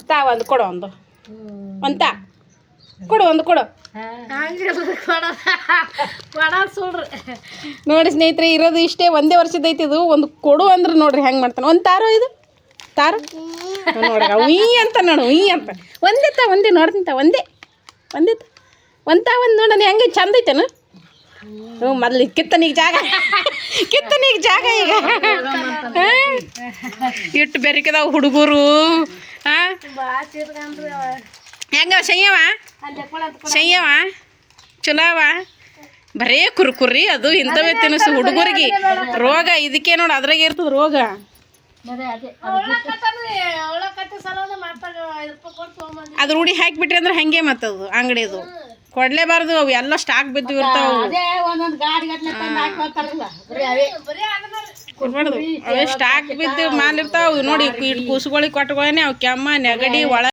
ತಾ ಒಂದು ಕೊಡು ಒಂದು ತಾ ಕೊಡು ಒಂದು ಕೊಡು ನೋಡಿ ಸ್ನೇಹಿತರೆ ಇರೋದು ಇಷ್ಟೇ ಒಂದೇ ವರ್ಷದ ಐತಿ ಇದು ಒಂದು ಕೊಡು ಅಂದ್ರೆ ನೋಡ್ರಿ ಹೆಂಗೆ ಮಾಡ್ತಾನೆ ಒಂದು ತಾರೋ ಇದು ತಾರು ನೋಡ್ರಿ ಉಯ್ ಅಂತ ನೋಡು ಉಯ್ ಅಂತ ಒಂದೇ ನೋಡ್ತಿಂತ ಒಂದೇ ಒಂದು ನೋಡೋಣ ಹೆಂಗೆ ಚಂದ ಐತೇನು ಹ್ಞೂ ಮೊದ್ಲು ಕಿತ್ತನಿಗೆ ಜಾಗ ಈಗ ಇಟ್ಟು ಬೆರಿಕದಾವ ಹುಡುಗರು ಹೆಂಗ ಶಯ್ಯವ ಚಲೋವ ಬರೇ ಕುರ್ಕುರಿ ಅದು ಇಂಥವೇ ತಿನ್ನಿಸು ಹುಡುಗರಿಗೆ ರೋಗ ಇದಕ್ಕೆ ನೋಡಿ ಅದ್ರಾಗೆ ಇರ್ತದ ರೋಗ ಅದು ರೂಢಿ ಹಾಕಿಬಿಟ್ರಿ ಅಂದ್ರೆ ಹಂಗೆ ಮತ್ತದು ಅಂಗಡಿದು ಕೊಡ್ಲೇಬಾರ್ದು ಅವು ಎಲ್ಲ ಸ್ಟಾಕ್ ಬಿದ್ದು ಇರ್ತಾವ ಅವೇ ಸ್ಟಾಕ್ ಬಿದ್ದು ಮಾಲ್ ಇರ್ತಾವ ನೋಡಿ ಕೂಸುಗಳಿಗೆ ಕೊಟ್ಕೊಳ್ಳೇನೆ ಅವು ಕೆಮ್ಮ ನೆಗಡಿ ಒಳ